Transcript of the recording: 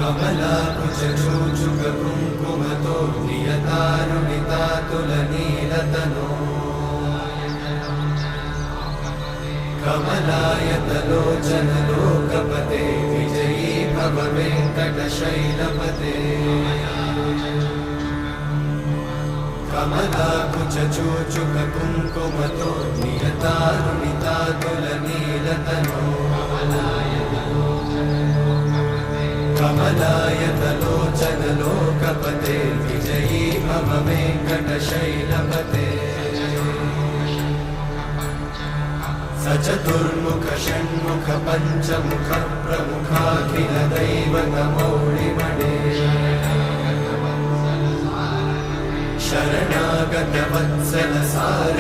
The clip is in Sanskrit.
कमलाकुचूचुककुङ्कुमतो नियतारुणितातुलनीलतनो कमलायतलोचनलोकपते विजयी भव वेङ्कटशैलपते कमलाकुचूचुककुङ्कुमतो नियतारुणितातुलनीलतनो कमलायतलोचनलोकपते विजयी भव वेङ्कटशैलपते सचतुर्मुख षण्मुख पञ्चमुख प्रमुखाखिलदैवतमौलिमणे शरणागतवत्सल सार